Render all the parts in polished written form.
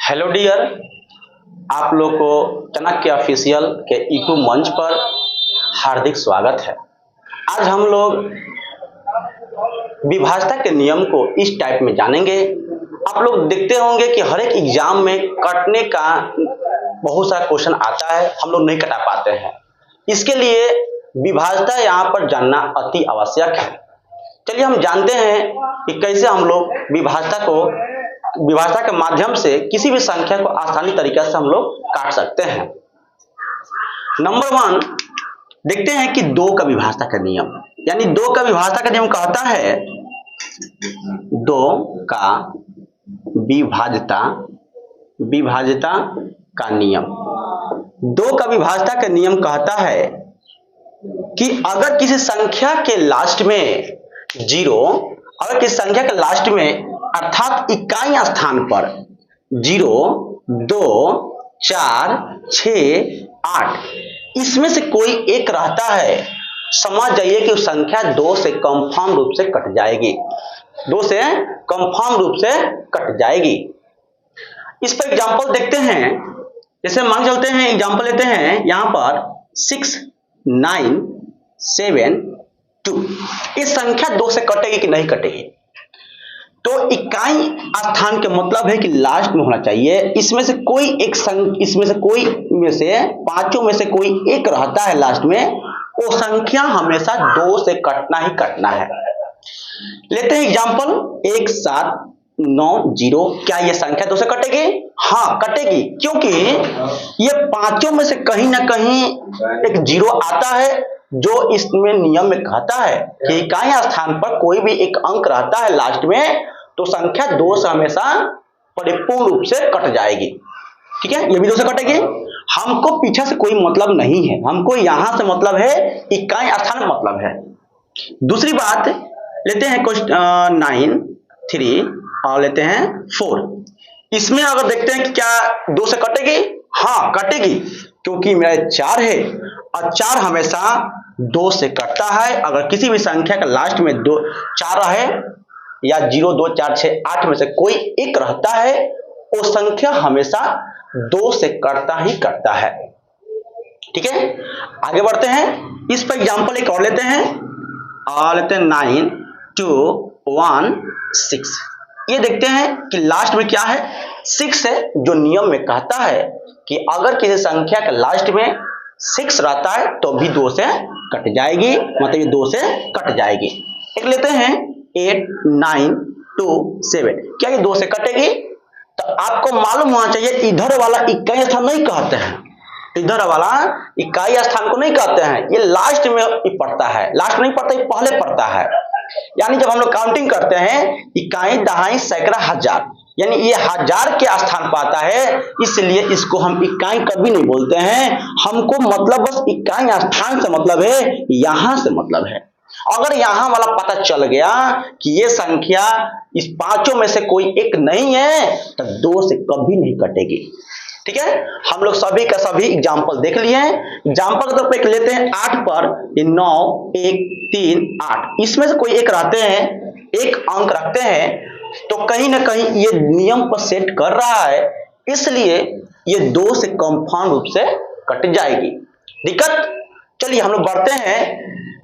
Hello dear, आप लोग को चाणक्य ऑफिशियल के यूट्यूब मंच पर हार्दिक स्वागत है। आज हम लोग विभाजता के नियम को इस टाइप में जानेंगे। आप लोग देखते होंगे कि हर एक एग्जाम में कटने का बहुत सारा क्वेश्चन आता है, हम लोग नहीं कटा पाते हैं। इसके लिए विभाजता यहाँ पर जानना अति आवश्यक है। चलिए हम जानते हैं कि कैसे हम लोग विभाजता के माध्यम से किसी भी संख्या को आसानी तरीके से हम लोग काट सकते हैं। नंबर 1 देखते हैं कि 2 का विभाजता का नियम, यानी 2 का विभाजता का नियम कहता है 2 का विभाजता का नियम। 2 का विभाजता का नियम कहता है कि अगर किसी संख्या के लास्ट में 0, अगर किसी संख्या के लास्ट में अर्थात इकाई स्थान पर 0, 2, 4, 6, 8 इसमें से कोई एक रहता है, समझ जाइए कि उस संख्या 2 से कंफर्म रूप से कट जाएगी। 2 से कंफर्म रूप से कट जाएगी। इस पर एग्जांपल देखते हैं। जैसे मान चलते हैं, एग्जांपल लेते हैं यहां पर 6, 9, 7, 2। इस संख्या 2 से कटेगी कि नहीं कटेगी? तो इकाई स्थान के मतलब है कि लास्ट में होना चाहिए। इसमें से कोई पांचों में से कोई एक रहता है लास्ट में, वो संख्या हमेशा 2 से कटना ही कटना है। लेते हैं एग्जांपल 1, 7, 9, 0। क्या ये संख्या 2 से कटेगी? हाँ कटेगी, क्योंकि ये पांचों में से कहीं ना कहीं एक 0 आता है, जो इसमें नियम में कहता है कि इकाई स्थान पर कोई भी एक अंक रहता है लास्ट में, तो संख्या 2 से हमेशा परिपूर्ण रूप से कट जाएगी। ठीक है, ये भी 2 से कटेगी। हमको पीछे से कोई मतलब नहीं है, हमको यहां से मतलब है, इकाई स्थान मतलब है। दूसरी बात लेते हैं 9, 3 और लेते हैं 4। इसमें अगर देखते हैं कि क्या 2 से कटेगी? हाँ कटेगी, क्योंकि मेरा 4 है और 4 हमेशा 2 से कटता है। अगर किसी भी संख्या का लास्ट में 4 है या 0, 2, 4, 6, 8 में से कोई एक रहता है, वो संख्या हमेशा 2 से कटता ही कटता है। ठीक है, आगे बढ़ते हैं। इस पर एग्जांपल एक और लेते हैं, लेते हैं 9, 2, 1, 6। ये देखते हैं कि लास्ट में क्या है? 6 है, जो नियम में कहता है कि अगर किसी संख्या के लास्ट में 6 रहता है तो भी 2 से कट जाएगी, मतलब ये 2 से कट जाएगी। एक लेते हैं 8, 9, 2, 7। क्या ये 2 से कटेगी? तो आपको मालूम होना चाहिए, इधर वाला इकाई स्थान नहीं कहते हैं, इधर वाला इकाई स्थान को नहीं कहते हैं, ये लास्ट में पड़ता है। लास्ट नहीं पड़ता, ये पहले पड़ता है। यानी जब हम लोग काउंटिंग करते हैं, इकाई, दहाई, सैकड़ा, हजार, यानी ये हजार के स्थान पर आता है, इसलिए इसको हम इकाई कभी नहीं बोलते हैं। हमको मतलब बस इकाई स्थान से मतलब है, यहां से मतलब है। अगर यहां वाला पता चल गया कि ये संख्या इस पांचों में से कोई एक नहीं है, तो 2 से कभी नहीं कटेगी। ठीक है, हम लोग सभी का सभी एग्जाम्पल देख लिए हैं। एग्जाम्पल के तौर पर लेते हैं 8 पर, 9, 1, 3, 8। इसमें से कोई एक रहते हैं, एक अंक रखते हैं, तो कहीं ना कहीं ये नियम पर सेट कर रहा है, इसलिए ये 2 से कंफर्म रूप से कट जाएगी। दिक्कत? चलिए हम लोग बढ़ते हैं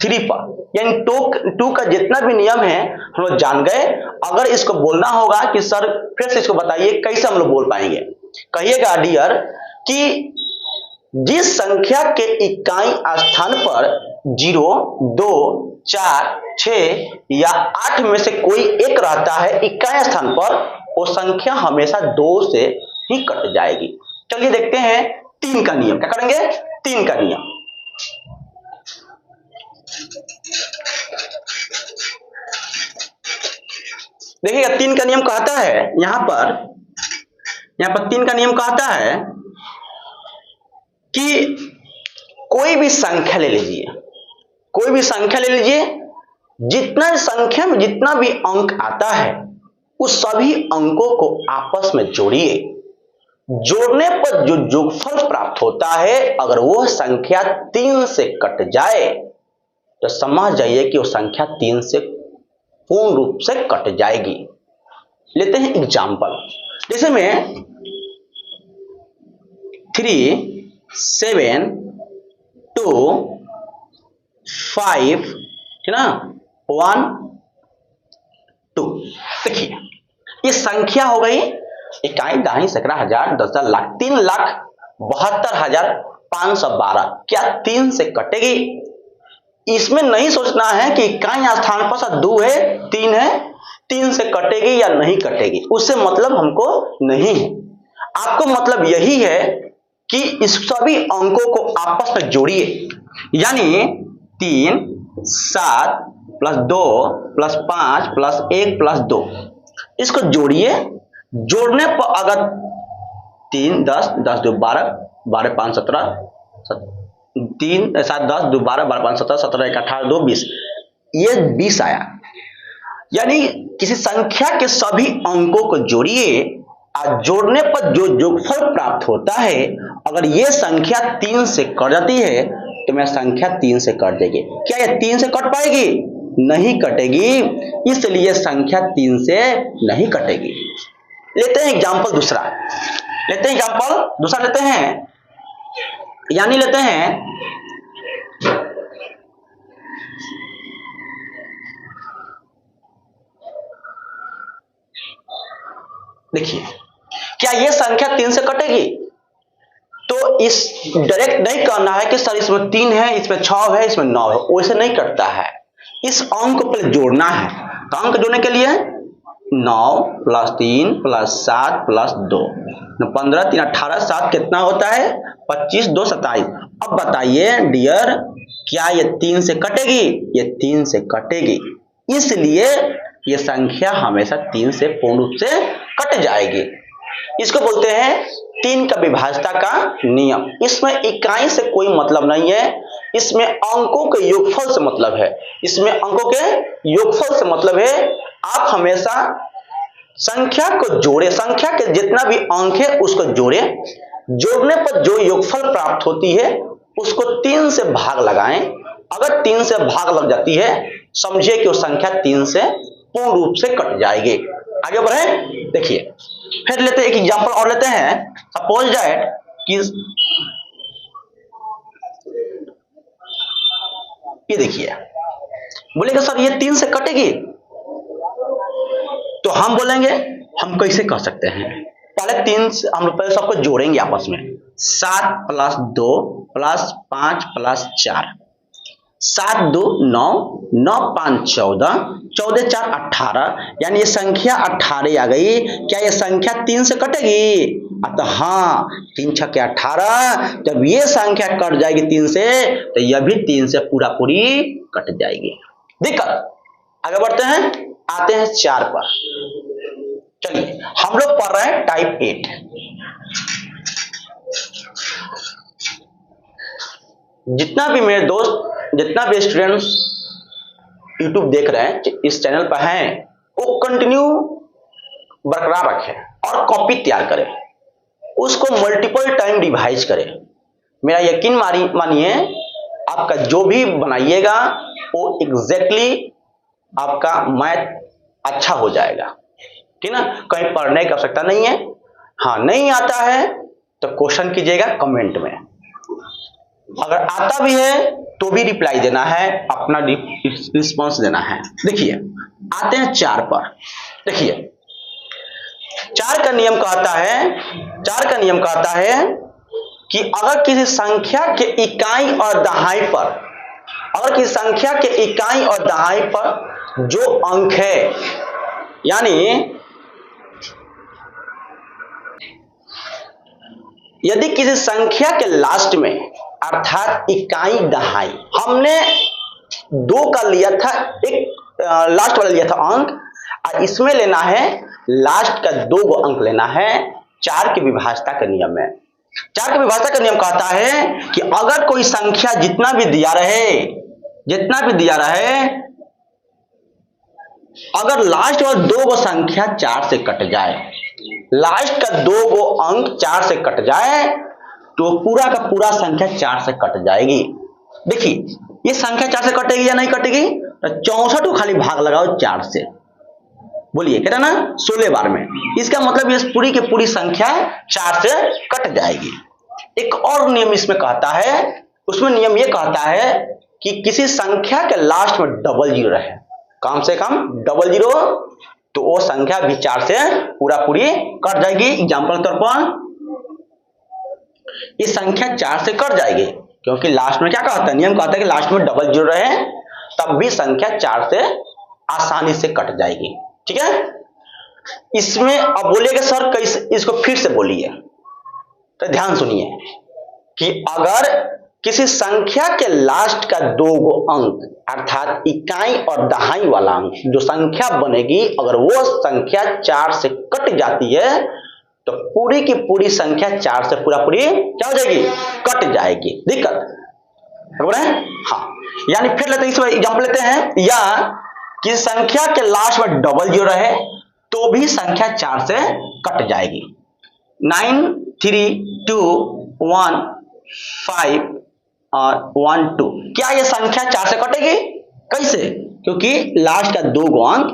3 पर, यानी 2 का जितना भी नियम है हम लोग जान गए। अगर इसको बोलना होगा कि सर फिर से इसको बताइए, कैसे हम लोग बोल पाएंगे? कहिएगा डियर कि जिस संख्या के इकाई स्थान पर 0, 2, 4, 6 या 8 में से कोई एक रहता है इकाई स्थान पर, वो संख्या हमेशा 2 से ही कट जाएगी। चलिए देखते हैं 3 का नियम। क्या करेंगे? 3 का नियम। देखिएगा 3 का नियम कहता है, यहां पर 3 का नियम कहता है कि कोई भी संख्या ले लीजिए, कोई भी संख्या ले लीजिए, जितना संख्या में जितना भी अंक आता है, उस सभी अंकों को आपस में जोड़िए। जोड़ने पर जो योगफल प्राप्त होता है, अगर वो संख्या 3 से कट जाए तो समझ जाइए कि वो संख्या 3 से पूर्ण रूप से कट जाएगी। लेते हैं एग्जाम्पल। जैसे में 3 7 2 5 ठीक ना 1 2। देखिए ये संख्या हो गई इकाई दहाई सैकड़ा हजार दस हजार लाख 3,72,512। क्या 3 से कटेगी? इसमें नहीं सोचना है कि इकाई स्थान पर सब 2 है 3 है 3 से कटेगी या नहीं कटेगी, उससे मतलब हमको नहीं है। आपको मतलब यही है कि इस सभी अंकों को आपस में जोड़िए, यानी 3 7 प्लस 2 प्लस 5 प्लस 1 प्लस 2 इसको जोड़िए। जोड़ने पर अगर 3 10 10 2 12 12 5 17 3 7 10 2 12 12 5 17 17 1 18 2 20 ये 20 आया। यानी किसी संख्या के सभी अंकों को जोड़िए और जोड़ने पर जो योगफल प्राप्त होता है, अगर ये संख्या 3 से कट जाती है तो मेरा संख्या 3 से कट जाएगी। क्या ये 3 से कट पाएगी? नहीं कटेगी, इसलिए संख्या 3 से नहीं कटेगी। लेते हैं एग्जांपल दूसरा, लेते हैं, यानी लेते हैं देखिए क्या ये संख्या 3 से कटेगी? तो इस डायरेक्ट नहीं कहना है कि सर इसमें 3 है इसमें 6 है इसमें 9 है, वैसे नहीं करता है। इस अंक को पहले जोड़ना है। तो अंक जोड़ने के लिए 9 प्लस 3 प्लस 7 प्लस 2 15 3 18 7 कितना होता है 25 2 27। अब बताइए डियर क्या ये 3 से कटेगी? ये 3 से कटेगी, इसलिए ये संख्या हमेशा 3 से पूर्ण रूप से कट जाएगी। इसको बोलते हैं 3 का विभाज्यता का नियम। इसमें इकाई से कोई मतलब नहीं है, इसमें अंकों के योगफल से मतलब है। इसमें अंकों के योगफल से मतलब है। आप हमेशा संख्या को जोड़े, संख्या के जितना भी अंक है उसको जोड़े, जोड़ने पर जो योगफल प्राप्त होती है उसको 3 से भाग लगाएं। अगर 3 से भाग लग जाती है समझिए कि वो संख्या 3 से पूर्ण रूप से कट जाएगी। आगे बढ़े, देखिए फिर लेते हैं एक एग्जांपल और लेते हैं। सपोज दैट कि ये देखिए बोलेगा सर ये 3 से कटेगी, तो हम बोलेंगे हम कैसे कर सकते हैं? पहले 3 से हम पहले सबको जोड़ेंगे आपस में। 7 प्लस 2 प्लस 5 प्लस 4 7 2 9 9 5 14 14 4 18, यानी ये संख्या 18 आ गई। क्या ये संख्या 3 से कटेगी? तो हाँ 3 छक्के 18। जब ये संख्या कट जाएगी 3 से तो यह भी 3 से पूरा पूरी कट जाएगी। दिक्कत आगे बढ़ते हैं, आते हैं 4 पर। चलिए हम लोग पढ़ रहे हैं टाइप 8। जितना भी मेरे दोस्त जितना भी स्टूडेंट्स YouTube देख रहे हैं इस चैनल पर हैं वो कंटिन्यू बरकरार रखें और कॉपी तैयार करें, उसको मल्टीपल टाइम रिवाइज करें। मेरा यकीन मानिए आपका जो भी बनाइएगा वो एग्जैक्टली आपका मैथ अच्छा हो जाएगा, ठीक ना। कहीं पढ़ने की आवश्यकता नहीं है। हाँ नहीं आता है तो क्वेश्चन कीजिएगा कमेंट में, अगर आता भी है तो भी रिप्लाई देना है, अपना रिस्पॉन्स देना है। देखिए आते हैं 4 पर। देखिए 4 का नियम कहता है कि अगर किसी संख्या के इकाई और दहाई पर जो अंक है, यानी यदि किसी संख्या के लास्ट में अर्थात इकाई दहाई हमने 2 का लिया था, एक लास्ट वाला लिया था अंक, और इसमें लेना है लास्ट का 2 गो अंक लेना है। 4 की विभाज्यता का नियम है। 4 की विभाज्यता का नियम कहता है कि अगर कोई संख्या जितना भी दिया रहे अगर लास्ट वाला 2 गो संख्या 4 से कट जाए, लास्ट का 2 गो अंक 4 से कट जाए तो पूरा का पूरा संख्या 4 से कट जाएगी। देखिए ये संख्या 4 से कटेगी या नहीं कटेगी? तो 64 को खाली भाग लगाओ 4 से, बोलिए कहता ना 16 बार में, इसका मतलब ये पूरी की पूरी संख्या 4 से कट जाएगी। एक और नियम इसमें कहता है, उसमें नियम ये कहता है कि किसी संख्या के लास्ट में डबल जीरो रहे, कम से कम डबल जीरो, तो वो संख्या भी 4 से पूरा पूरी कट जाएगी। एग्जाम्पल के तौर पर ये संख्या 4 से कट जाएगी, क्योंकि लास्ट में क्या कहता है, नियम कहता है कि लास्ट में डबल जीरो रहे, तब भी संख्या 4 से आसानी से कट जाएगी। ठीक है, इसमें अब बोलिएगा सर कैसे, इसको फिर से बोलिए, तो ध्यान सुनिए कि अगर किसी संख्या के लास्ट का दो गो अंक अर्थात इकाई और दहाई वाला अंक जो संख्या बनेगी, अगर वो संख्या 4 से कट जाती है तो पूरी की पूरी संख्या 4 से पूरा पूरी क्या हो जाएगी, कट जाएगी। दिक्कत है? हाँ, यानी फिर लेते हैं, इस एग्जाम्पल लेते हैं, या किसी संख्या के लास्ट में डबल जीरो रहे तो भी संख्या 4 से कट जाएगी। 9 3 2 1 5 और 1 2, क्या ये संख्या 4 से कटेगी? कैसे? क्योंकि लास्ट का दो गो अंक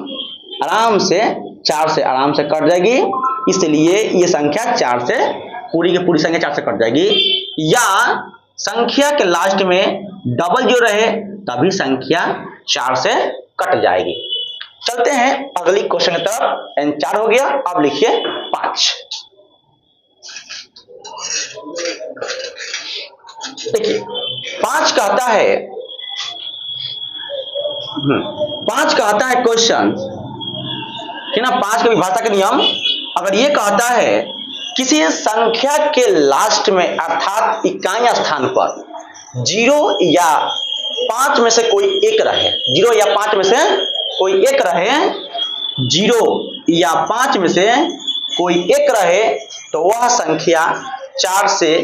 आराम से 4 से आराम से कट जाएगी, इसलिए ये संख्या 4 से पूरी की पूरी संख्या 4 से कट जाएगी। या संख्या के लास्ट में डबल जीरो रहे तभी संख्या 4 से कट जाएगी। चलते हैं अगली क्वेश्चन की तरफ। एन 4 हो गया, अब लिखिए 5। देखिए 5 कहता है, 5 कहता है क्वेश्चन कि ना, 5 का विभाषा का नियम अगर ये कहता है किसी संख्या के लास्ट में अर्थात इकाई स्थान पर 0 या 5 में से कोई एक रहे, 0 या 5 में से कोई एक रहे, 0 या 5 में से कोई एक रहे, तो वह संख्या 4 से,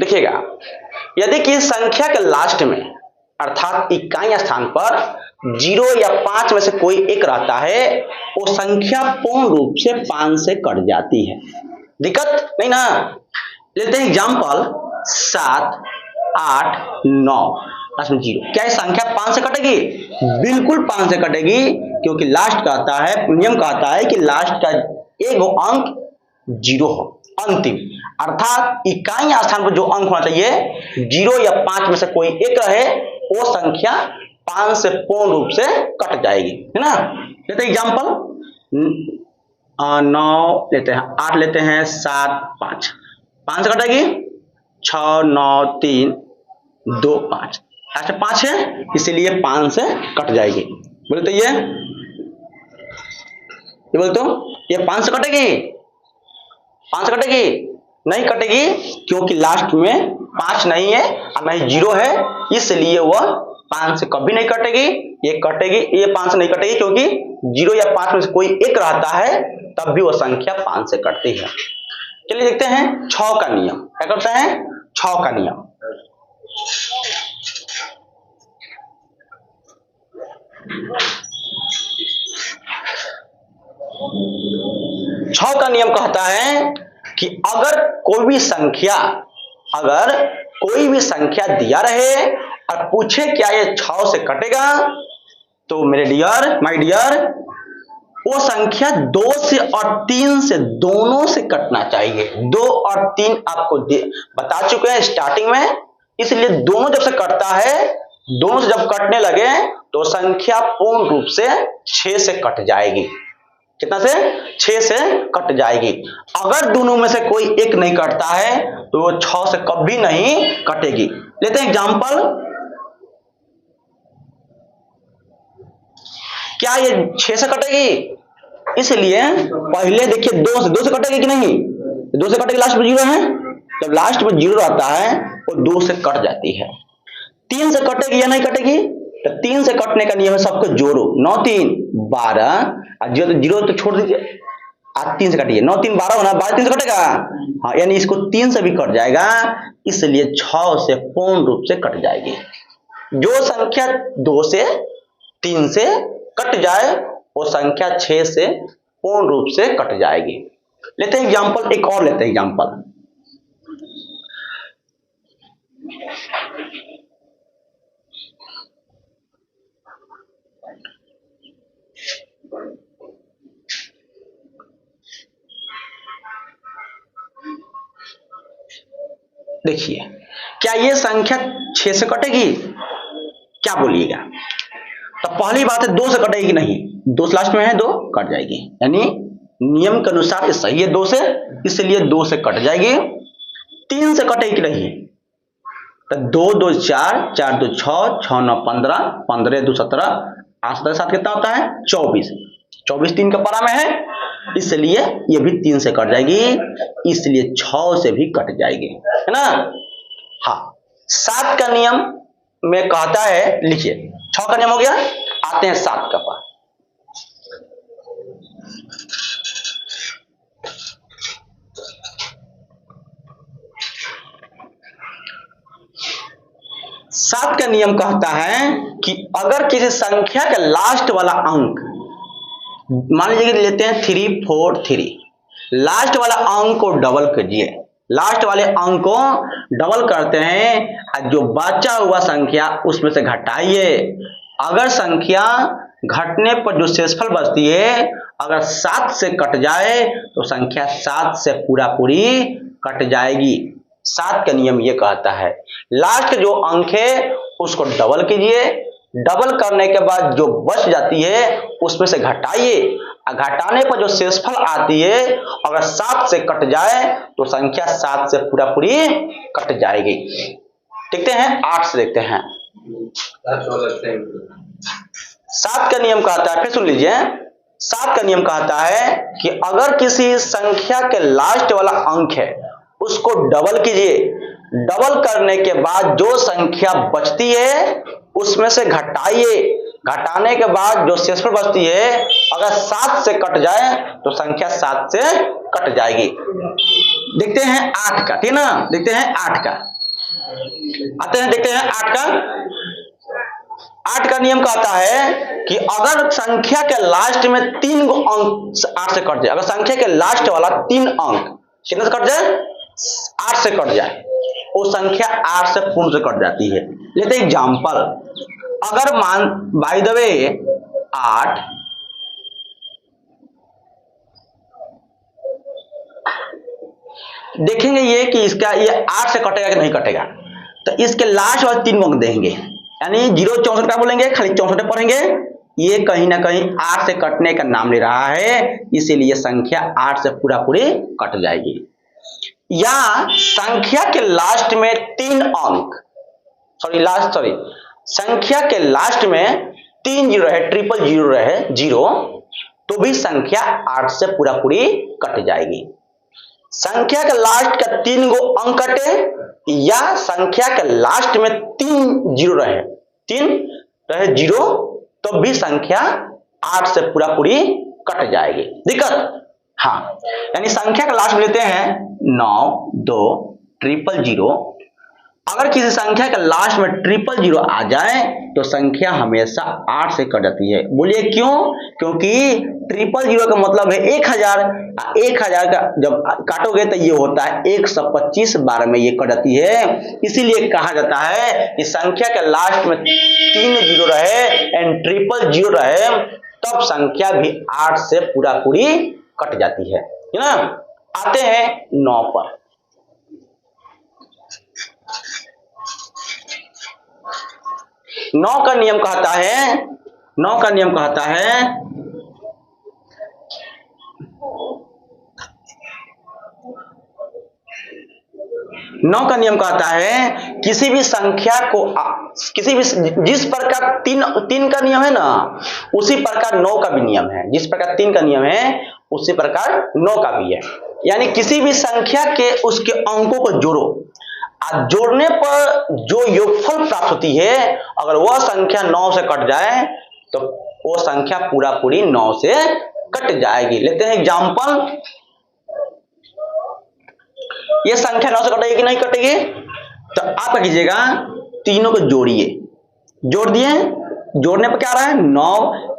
देखिएगा, यदि किसी संख्या के लास्ट में अर्थात इकाई स्थान पर 0 या 5 में से कोई एक रहता है, वो संख्या पूर्ण रूप से 5 से कट जाती है। दिक्कत नहीं ना? लेते हैं एग्जाम्पल 7 8 9 लास्ट में 0, क्या ये संख्या 5 से कटेगी? बिल्कुल 5 से कटेगी, क्योंकि लास्ट कहता है, नियम कहता है कि लास्ट का एक अंक 0 हो, अंतिम, अर्थात इकाई स्थान पर जो अंक होना चाहिए 0 या 5 में से कोई एक रहे, वो संख्या 5 से पूर्ण रूप से कट जाएगी, है ना? लेते हैं एग्जाम्पल 9 लेते हैं, 8 लेते हैं, 7 5, 5 से कटेगी, 6 9 3 2 5, अच्छा 5 है इसीलिए 5 से कट जाएगी। बोले तो ये बोले तो ये 5 से कटेगी? 5 से कटेगी? नहीं कटेगी, क्योंकि लास्ट में 5 नहीं है और नहीं 0 है, इसलिए वह 5 से कभी नहीं कटेगी। ये कटेगी, ये 5 से नहीं कटेगी, क्योंकि 0 या 5 में से कोई एक रहता है, तब भी वह संख्या 5 से कटती है। चलिए देखते हैं 6 का नियम क्या करता है। 6 का नियम, छह का नियम कहता है कि अगर कोई भी संख्या दिया रहे और पूछे क्या ये 6 से कटेगा, तो मेरे डियर, माय डियर, वो संख्या 2 से और 3 से दोनों से कटना चाहिए। 2 और 3 आपको बता चुके हैं स्टार्टिंग में, इसलिए दोनों जब से कटता है, दोनों से जब कटने लगे तो संख्या पूर्ण रूप से 6 से कट जाएगी। कितना से? 6 से कट जाएगी। अगर दोनों में से कोई एक नहीं कटता है तो वो 6 से कभी नहीं कटेगी। लेते हैं एग्जांपल, क्या ये 6 से कटेगी? इसलिए पहले देखिए 2 से कटेगी कि नहीं? 2 से कटेगी, लास्ट में 0 है, जब लास्ट में 0 आता है वो 2 से कट जाती है। 3 से कटेगी या नहीं कटेगी? तो 3 से कटने का नियम है, सबको जोड़ो, 9 3 12, 0 तो छोड़ दीजिए, आज 3 से कटिए, 9 3 12 होना, 12 3 से कटेगा, हाँ, यानी इसको 3 से भी कट जाएगा, इसलिए 6 से पूर्ण रूप से कट जाएगी। जो संख्या 2 से 3 से कट जाए वो संख्या 6 से पूर्ण रूप से कट जाएगी। लेते हैं एग्जांपल, एक और लेते हैं एग्जांपल, देखिए क्या ये संख्या 6 से कटेगी, क्या बोलिएगा? तो पहली बात है 2 से कटेगी कि नहीं, 2 लास्ट में है 2 कट जाएगी, यानी नियम के अनुसार ये सही है 2 से, इसलिए 2 से कट जाएगी। 3 से कटेगी कि नहीं, तो 2 2 4, 4 2 6, 6 9 15, 15 2 17, 8 7 कितना होता है 24, 24 3 के परा में है, इसलिए ये भी 3 से कट जाएगी, इसलिए 6 से भी कट जाएगी, है ना। हाँ, 7 का नियम में कहता है, लिखिए 6 का नियम हो गया, आते हैं 7 का पास। सात का नियम कहता है कि अगर किसी संख्या का लास्ट वाला अंक, मान लीजिए लेते हैं 3 4 3, लास्ट वाला अंक को डबल कीजिए, लास्ट वाले अंक को डबल करते हैं, जो बचा हुआ संख्या उसमें से घटाइए। अगर संख्या घटने पर जो शेषफल बचती है अगर 7 से कट जाए तो संख्या 7 से पूरा पूरी कट जाएगी। 7 का नियम ये कहता है लास्ट जो अंक है उसको डबल कीजिए, डबल करने के बाद जो बच जाती है उसमें से घटाइए, घटाने पर जो शेषफल आती है अगर 7 से कट जाए तो संख्या 7 से पूरा पूरी कट जाएगी। देखते हैं 8 से देखते हैं। 7 का नियम कहता है, फिर सुन लीजिए, 7 का नियम कहता है कि अगर किसी संख्या के लास्ट वाला अंक है उसको डबल कीजिए, डबल करने के बाद जो संख्या बचती है उसमें से घटाइए, घटाने के बाद जो शेषफल बचती है अगर 7 से कट जाए तो संख्या 7 से कट जाएगी। देखते हैं 8 का, ठीक ना, देखते हैं 8 का, आते हैं देखते हैं 8 का। 8 का नियम कहता है कि अगर संख्या के लास्ट में 3 अंक 8 से कट जाए, अगर संख्या के लास्ट वाला 3 अंक कितने से कट जाए 8 से कट जाए, वो संख्या 8 से पूर्ण से कट जाती है। लेते हैं एग्जांपल, अगर मान बाय द वे 8 देखेंगे ये कि इसका ये 8 से कटेगा कि नहीं कटेगा, तो इसके लास्ट वाले 3 अंक देंगे, यानी 0 64 का बोलेंगे, खाली 64 पढ़ेंगे, ये कहीं ना कहीं 8 से कटने का नाम ले रहा है, इसीलिए संख्या 8 से पूरा पूरी कट जाएगी। या संख्या के लास्ट में 3 अंक, संख्या के लास्ट में 3 जीरो है, 000 रहे 0, तो भी संख्या 8 से पूरा पूरी कट जाएगी। संख्या के लास्ट का 3 गो अंक कटे या संख्या के लास्ट में 3 जीरो रहे 0, तो भी संख्या 8 से पूरा पूरी कट जाएगी। दिक्कत, हाँ, यानी संख्या का लास्ट में लेते हैं 9 2 000, अगर किसी संख्या के लास्ट में 000 आ जाए तो संख्या हमेशा 8 से कट जाती है। बोलिए क्यों? क्योंकि 000 का मतलब है 1000, 1000 का जब काटोगे तो ये होता है 125 बार में ये कट जाती है, इसीलिए कहा जाता है कि संख्या के लास्ट में 3 जीरो रहे एंड 000 रहे तब संख्या भी 8 से पूरा पूरी कट जाती है ना। आते हैं 9 पर। नौ का नियम कहता है 9 का नियम कहता है किसी भी संख्या को जिस प्रकार 3 का नियम है ना उसी प्रकार 9 का भी नियम है, जिस प्रकार 3 का नियम है उसी प्रकार 9 का भी है। यानी किसी भी संख्या के उसके अंकों को जोड़ो, जोड़ने पर जो योगफल प्राप्त होती है अगर वह संख्या 9 से कट जाए तो वो संख्या पूरा पूरी 9 से कट जाएगी। लेते हैं एग्जांपल, ये संख्या 9 से कटेगी कि नहीं कटेगी, तो आप क्या कीजिएगा तीनों को जोड़िए, जोड़ दिए, जोड़ने पर क्या आ रहा है 9,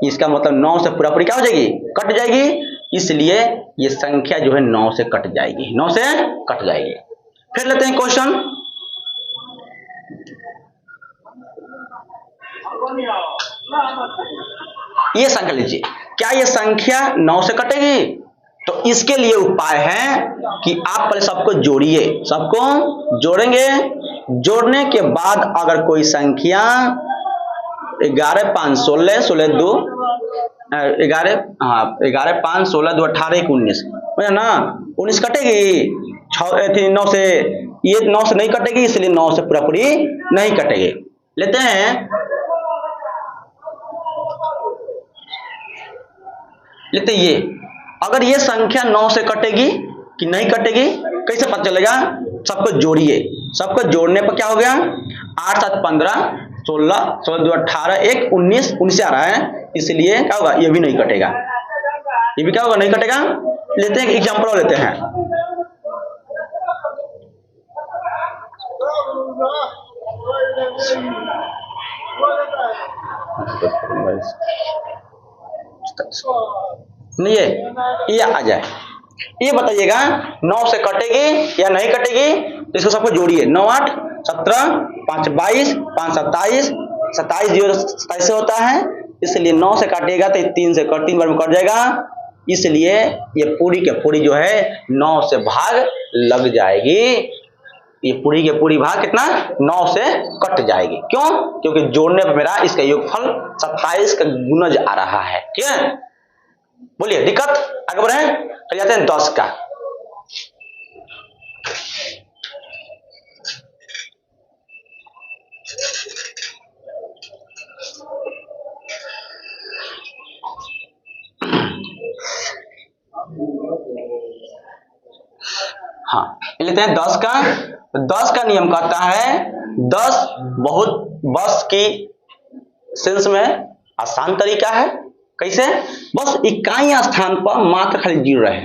इसका मतलब 9 से पूरा पूरी क्या हो जाएगी कट जाएगी, इसलिए ये संख्या जो है 9 से कट जाएगी, 9 से कट जाएगी। फिर लेते हैं क्वेश्चन, ये संख्या लीजिए, क्या ये संख्या 9 से कटेगी? तो इसके लिए उपाय है कि आप पहले सबको जोड़िए, सबको जोड़ेंगे। जोड़ने के बाद अगर कोई संख्या 11 5 16 16 2 11 11 5 16 2 18 1 19 है ना, 19 कटेगी 9 से, ये 9 से नहीं कटेगी, इसलिए 9 से पूरा पूरी नहीं कटेगी। लेते हैं ये, अगर ये संख्या 9 से कटेगी कि नहीं कटेगी कैसे पता चलेगा? सबको जोड़िए, सबको जोड़ने पर क्या हो गया, 8 7 15 16 16 2 18 1 19 19 आ रहा है, इसलिए क्या होगा, ये भी नहीं कटेगा, ये भी क्या होगा, नहीं कटेगा। लेते हैं एग्जांपल और लेते हैं। नहीं ये आ जाए, ये बताइएगा 9 से कटेगी या नहीं कटेगी, तो इसको सबको जोड़िए। 9 8 17 5 22 5 27 27 0 27 से होता है, इसलिए 9 से काटिएगा तो 3 से 3 बार में कट जाएगा, इसलिए ये पूरी के पूरी जो है 9 से भाग लग जाएगी। ये पूरी के पूरी भाग कितना, 9 से कट जाएगी। क्यों? क्योंकि जोड़ने पर मेरा इसका योगफल 27 का गुणज आ रहा है। ठीक है, बोलिए दिक्कत, आगे बढ़े, कर जाते हैं 10 का। हाँ, लेते हैं 10 का। 10 का नियम कहता है 10 बहुत बस की सेंस में आसान तरीका है। कैसे? बस इकाई स्थान पर मात्र खाली 0 रहे,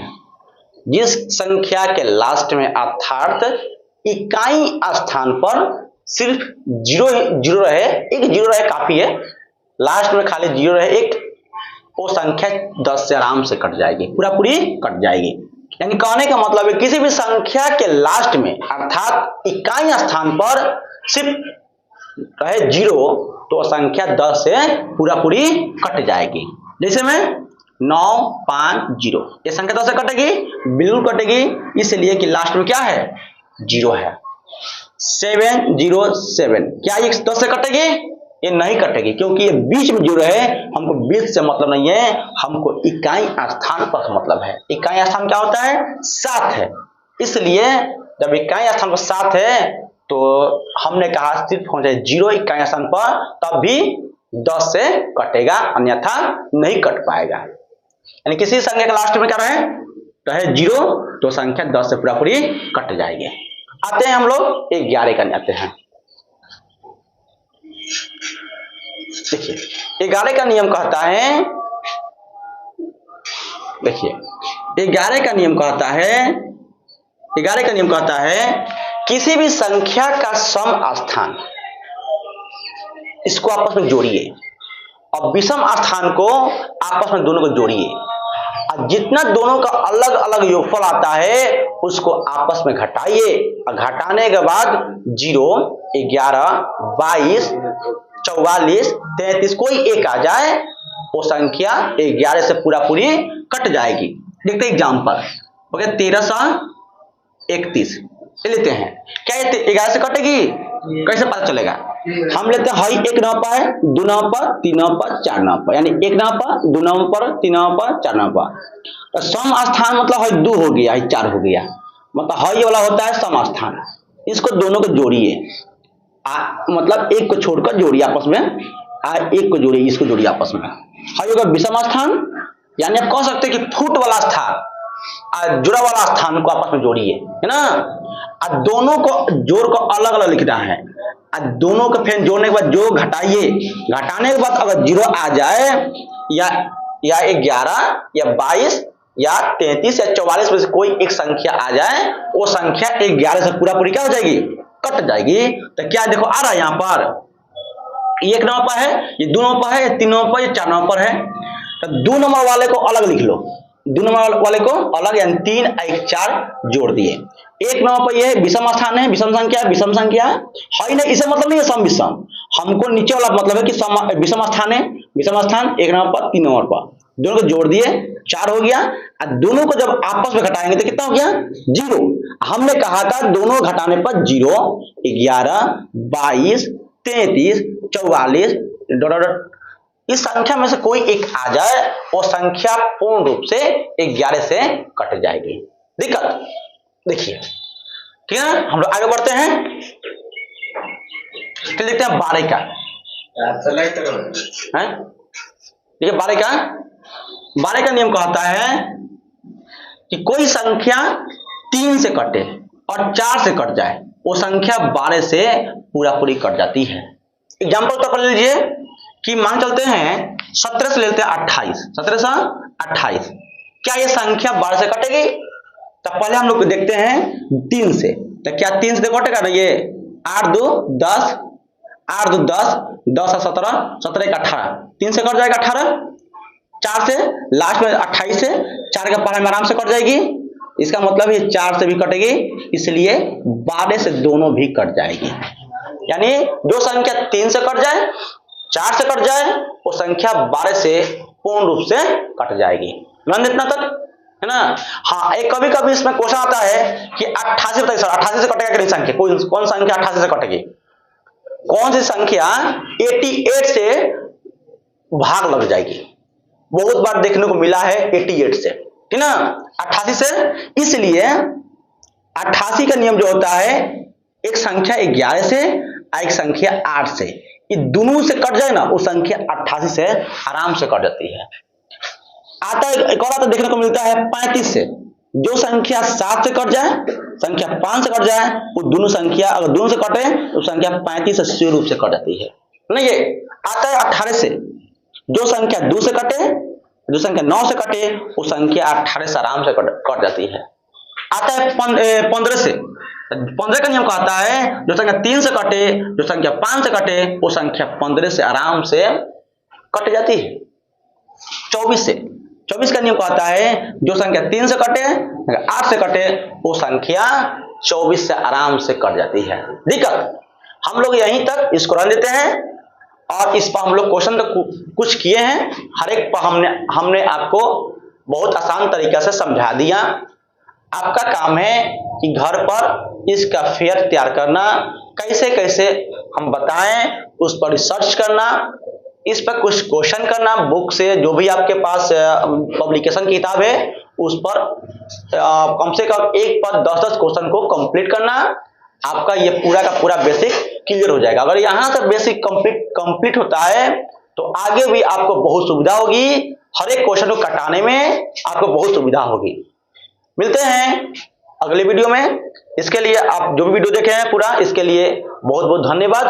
जिस संख्या के लास्ट में अर्थात इकाई स्थान पर सिर्फ 0 रहे, एक 0 रहे काफी है, लास्ट में खाली 0 रहे एक, वो संख्या 10 से आराम से कट जाएगी, पूरा पूरी कट जाएगी। यानी कहने का मतलब है किसी भी संख्या के लास्ट में अर्थात इकाई स्थान पर सिर्फ रहे 0 तो संख्या 10 से पूरा पूरी कट जाएगी। जैसे में 9 5 0, ये संख्या 10 से कटेगी, बिल्कुल कटेगी, इसलिए कि लास्ट में क्या है, 0 है। 7 0 7, क्या ये 10 से कटेगी? ये नहीं कटेगी, क्योंकि ये बीच में 0 है, हमको बीच से मतलब नहीं है, हमको इकाई स्थान पर मतलब है। इकाई स्थान क्या होता है, 7 है, इसलिए जब इकाई स्थान पर 7 है तो हमने कहा सिर्फ हो जाए 0 इकाई स्थान पर, तब भी 10 से कटेगा, अन्यथा नहीं कट पाएगा। यानी किसी संख्या के लास्ट में क्या रहे 0 तो संख्या 10 से पूरा पूरी कट जाएगी। आते हैं हम लोग 11 का आते हैं। देखिए 11 का नियम कहता है, देखिए 11 का नियम कहता है, 11 का नियम कहता है किसी भी संख्या का सम स्थान, इसको आपस में जोड़िए और विषम स्थान को आपस में दोनों को जोड़िए, और जितना दोनों का अलग अलग योगफल आता है उसको आपस में घटाइए, और घटाने के बाद 0 11 22 44 33 कोई एक आ जाए, वो संख्या 11 से पूरा पूरी कट जाएगी। देखते हैं एग्जाम्पल, हो गया 1331, लेते हैं। क्या ये 11 से कटेगी? कैसे पता चलेगा? हम लेते हैं 1 नंबर है, 2 नंबर 3 नंबर 4 नंबर, यानी 1 नंबर 2 नंबर 3 नंबर 4 नंबर। तो सम स्थान मतलब है 2 हो गया, 4 हो गया, मतलब ये वाला होता है सम स्थान। इसको दोनों को जोड़िए, मतलब एक को छोड़कर जोड़िए आपस में, एक को जोड़िए, इसको जोड़िए आपस में। होगा विषम स्थान, यानी आप कह सकते हैं कि फुट वाला स्थान जुड़ा वाला स्थान को आपस में जोड़िए, है ना। दोनों को जोड़ को अलग अलग लिखना है, दोनों को फिर जोड़ने के बाद जो घटाइए, घटाने के बाद अगर 0 आ जाए या 11 या 22 या 33 या 44 में से कोई एक संख्या आ जाए, वो संख्या 11 से पूरा पूरी क्या हो जाएगी, कट जाएगी। तो क्या देखो आ रहा है यहाँ पर 1 नंबर पर है, ये 2 नंबर पर है, ये 3 नंबर पर, ये 4 नंबर पर है। तो 2 नंबर वाले को अलग लिख लो, 2 नंबर वाले को अलग, यानी 3 1 4 जोड़ दिए। 1 नंबर पर यह विषम स्थान है, विषम संख्या है, विषम संख्या है नहीं, इसे मतलब नहीं है सम विषम, हमको नीचे वाला मतलब है कि विषम स्थान है, विषम स्थान 1 नंबर पर 3 नंबर पर, दोनों को जोड़ दिए 4 हो गया, और दोनों को जब आपस में घटाएंगे तो कितना हो गया 0। हमने कहा था दोनों घटाने पर 0, 11, 22, 33, 44 इस संख्या में से कोई एक आ जाए वो संख्या पूर्ण रूप से 11 से कट जाएगी। दिक्कत देखिए, ठीक है। हम लोग आगे बढ़ते हैं, फिर देखते हैं 12 का। देखिए 12 का नियम कहता है कि कोई संख्या 3 से कटे और 4 से कट जाए वो संख्या 12 से पूरा पूरी कट जाती है। एग्जाम्पल तो कर लीजिए कि मान चलते हैं 17 से लेते हैं 28, 17 से 28, क्या ये संख्या 12 से कटेगी? तो पहले हम लोग देखते हैं 3 से, तो क्या 3 से कटेगा ना? ये 8 2 10, 8 2 10, 10 और 17, 17 1 18, 3 से कट जाएगा 18, 4 से लास्ट में 28 से 4 के पढ़ाई में आराम से कट जाएगी। इसका मतलब ये 4 से भी कटेगी, इसलिए 12 से दोनों भी कट जाएगी। यानी जो संख्या 3 से कट जाए, 4 से कट जाए, वो संख्या 12 से पूर्ण रूप से कट जाएगी। ध्यान इतना तक है ना? हाँ, एक कभी कभी इसमें क्वेश्चन आता है कि 88 बताइए सर, 88 से कटेगा कितनी संख्या? कौन संख्या 88 से कटेगी? कौन सी संख्या 88 से भाग लग जाएगी? बहुत बार देखने को मिला है 88 से, ठीक ना, 88 से। इसलिए 88 का नियम जो होता है, एक संख्या 11 से और एक संख्या 8 से, ये दोनों से कट जाए ना, वो संख्या 88 से आराम से कट जाती है। आता है एक और आता देखने को मिलता है 35 से, जो संख्या 7 से कट जाए, संख्या 5 से कट जाए, वो दोनों संख्या अगर दोनों से कटे तो संख्या 35 से पूर्ण रूप से कट जाती है ना। ये आता है 18 से, जो संख्या 2 से कटे, जो संख्या 9 से कटे, वो संख्या 18 से आराम से कट जाती है। आता है 15 से, 15 का नियम कहता है जो संख्या 3 से कटे, जो संख्या 5 से कटे, वो संख्या 15 से आराम से कट जाती है। 24 से, 24 का नियम कहता है जो संख्या 3 से कटे, 8 से कटे, वो संख्या 24 से आराम से कट जाती है। दिक्कत हम लोग यहीं तक इसको रन देते हैं, और इस पर हम लोग क्वेश्चन तो कुछ किए हैं, हर एक पर हमने आपको बहुत आसान तरीका से समझा दिया। आपका काम है कि घर पर इसका फेयर तैयार करना, कैसे कैसे हम बताएं, उस पर रिसर्च करना, इस पर कुछ क्वेश्चन करना, बुक से जो भी आपके पास पब्लिकेशन की किताब है उस पर कम से कम एक पर 10-10 क्वेश्चन को कंप्लीट करना। आपका ये पूरा का पूरा बेसिक क्लियर हो जाएगा। अगर यहाँ से बेसिक कंप्लीट होता है तो आगे भी आपको बहुत सुविधा होगी, हर एक क्वेश्चन को कटाने में आपको बहुत सुविधा होगी। मिलते हैं अगले वीडियो में। इसके लिए आप जो भी वीडियो देखे हैं पूरा, इसके लिए बहुत बहुत धन्यवाद,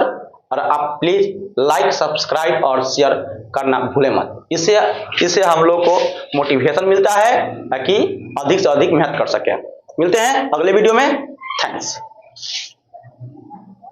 और आप प्लीज लाइक, सब्सक्राइब और शेयर करना भूले मत। इससे हम लोग को मोटिवेशन मिलता है ताकि अधिक से अधिक मेहनत कर सके। मिलते हैं अगले वीडियो में। थैंक्स।